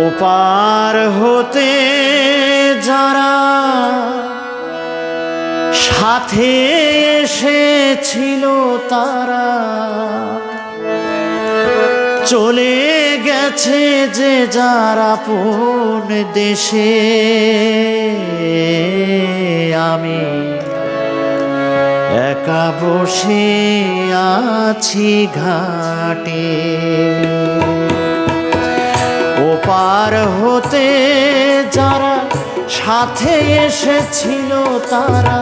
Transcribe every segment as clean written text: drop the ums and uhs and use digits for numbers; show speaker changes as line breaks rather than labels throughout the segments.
ওপার হতে যারা সাথে এসেছিল তারা চলে গেছে যে যারা আপন দেশে। আমি একা বসে আছি ঘাটে। ওপার হতে যারা সাথে এসেছিল তারা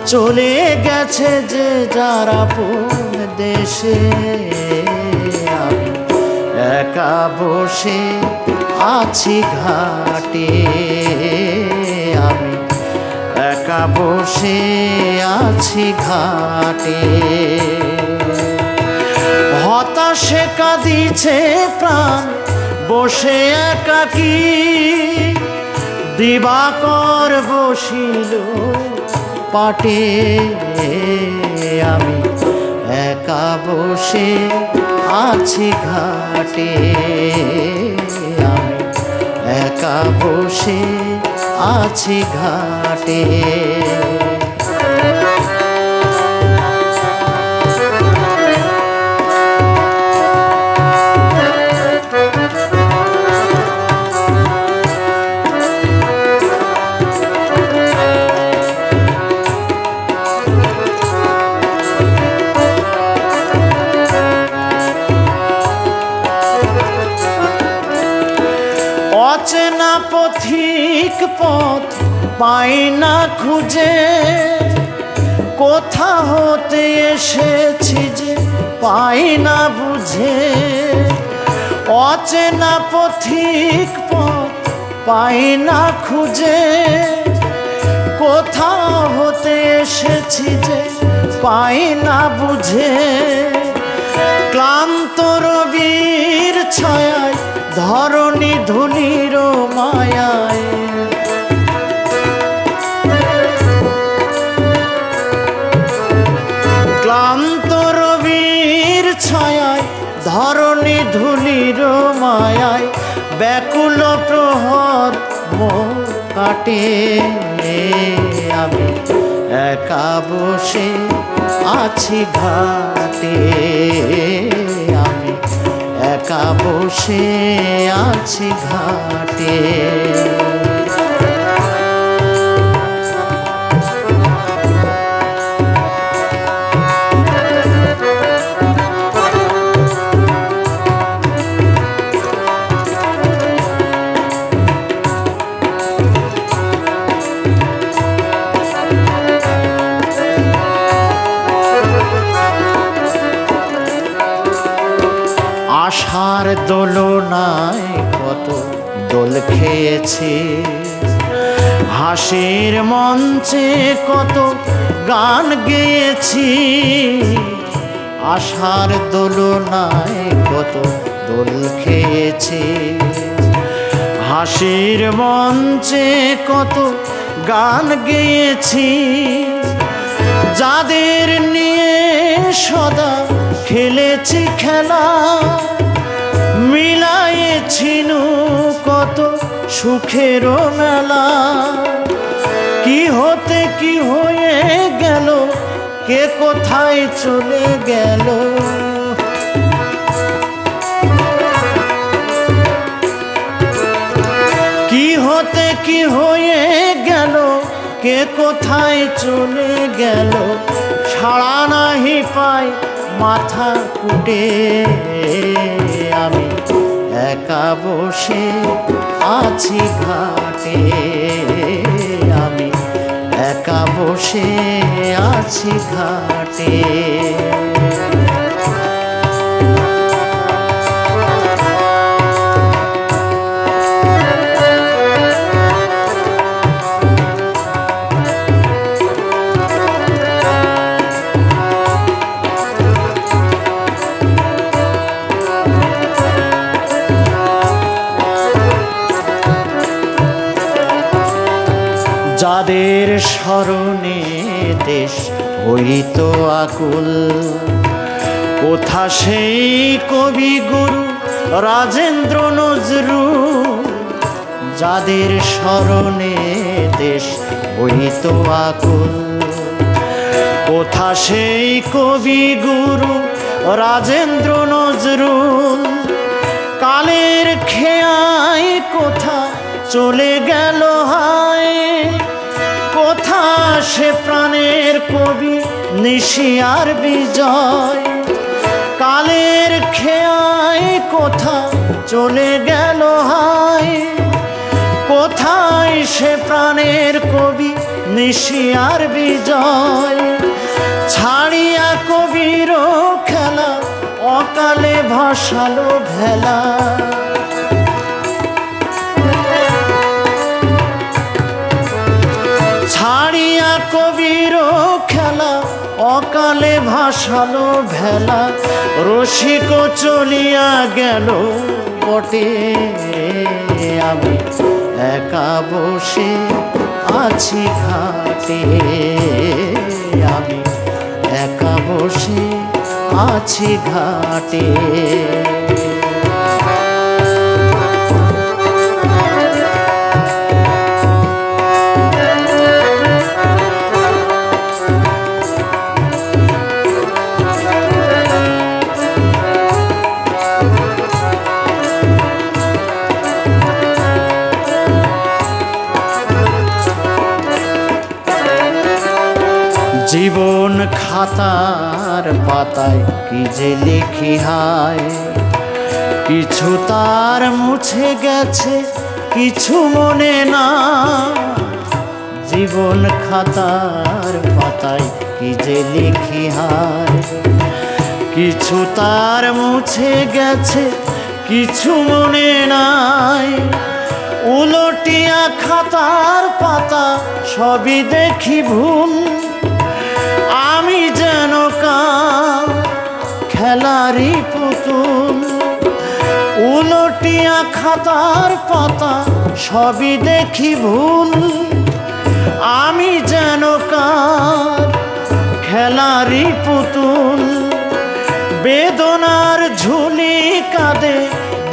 চলে গেছে যে যারা আপন দেশে। আমি একা বসে আছি ঘাটে। আমি একা বসে আছি ঘাটে। হতাশে কাঁদিছে প্রাণ বসে একাকী। দিবাকর বসিল পাটে। আমি একা বসে আছি ঘাটে। আমি একা বসে আছি ঘাটে। অচেনা পথিক পথ পাই না খুঁজে। কোথা হতে এসেছি যে পাই না বুঝে। অচেনা পথিক পথ পাই না খুঁজে। কোথা হতে এসেছি যে পাই না বুঝে। ক্লান্ত রবির ছায়ায় ধরণী ধুলির মায়ায়। ক্লান্ত রবির ছায়ায় ধরণী ধুলির মায়ায় ব্যাকুল প্রহর মোর কাটে। আমি একা বসে আছি ঘাটে। আমি একা বসে আছি ঘাটে। আশার দোলনায় কত দোল খেয়েছি। হাসির মঞ্চে কত গান গেয়েছি। আশার দোলনায় কত দোল খেয়েছি। হাসির মঞ্চে কত গান গেয়েছি। যাদের নিয়ে সদা খেলেছি খেলা মিলাইছিনু কত সুখের মেলা। কি হতে কি হয়ে গেল কে কোথায় চলে গেল। কি হতে কি হয়ে গেল কে কোথায় চলে গেল। সাড়া নাহি পাই মাথা কুটে। আমি একা বসে আছি ঘাটে। আমি একা বসে আছি ঘাটে। যাদের স্মরণে দেশ হইত আকুল, কোথা সেই কবি গুরু রাজেন্দ্র নজরুল। যাদের স্মরণে দেশ বহিত আকুল। কোথা সেই কবি গুরু রাজেন্দ্র নজরুল, কালের খেয়ায় কোথা চলে গেল হায়। কোথা সে প্রাণের কবি নিশিয়ার বিজয়, কালের খেয়ায় কোথা চলে গেল হায়। কোথায় সে প্রাণের কবি নিশিয়ার বিজয়, ছাড়িয়া কবির খেলা অকালে ভাসালো ভেলা। ছাড়িয়া কবির খেলা অকালে ভাসালো ভেলা। রসিক চলিয়া গেল বটে, আমি একা বসে আছি ঘাটে। আমি একা বসে আছি ঘাটে। জীবন খাতার পাতায় কি যে লিখি হায়, কিছু তার মুছে গেছে কিছু মনে না। জীবন খাতার পাতায় কি যে লিখি হায়, কিছু তার মুছে গেছে কিছু মনে নাই। উলটিয়া খাতার পাতা সবই দেখি ভুল, আমি যেন খেলারি পুতুল। উলটিয়া খাতার পাতা সবই দেখি ভুল, আমি যেন খেলারি পুতুল। বেদনার ঝুলি কাঁদে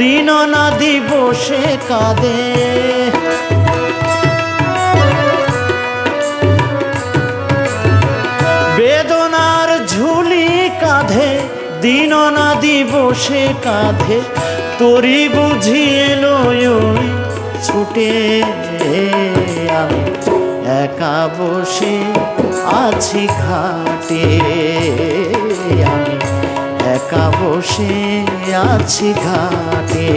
দিন না দিবসে কাঁদে। বেদনার ঝুলি কাঁধে দিন না দিবসে কাঁধে। তোরি বুঝিয়ে লই ছুটে, আমি একা বসে আছি ঘাটে। আমি একা বসে আছি ঘাটে।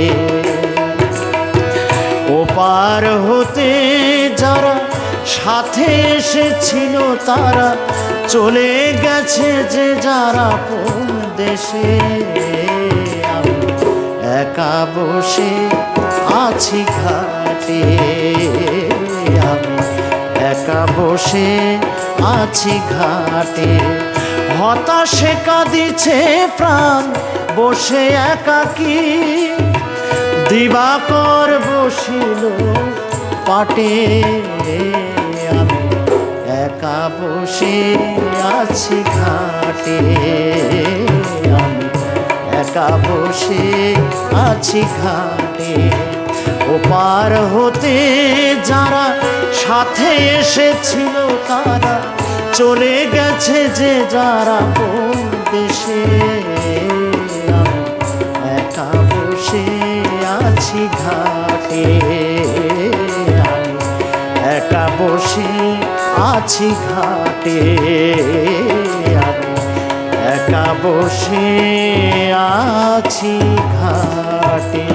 ওপার হতে যারা সাথে এসেছিল তারা চলে গেছে যে যারা কোন দেশে। আমি একা বসে আছি ঘাটে। আমি একা বসে আছি ঘাটে। হতাশে কাঁদিছে প্রাণ বসে একাকী, দিবাকর বসিল পাটে। আমি একা বসে আছি ঘাটে। আমি একা বসে আছি ঘাটে। ওপার হতে যারা সাথে এসেছিল তারা চলে গেছে যে যারা কোন দেশে। আমি একা বসে আছি ঘাটে। আমি একা বসে আছি ঘাটে। আমি একা বসে আছি ঘাটে।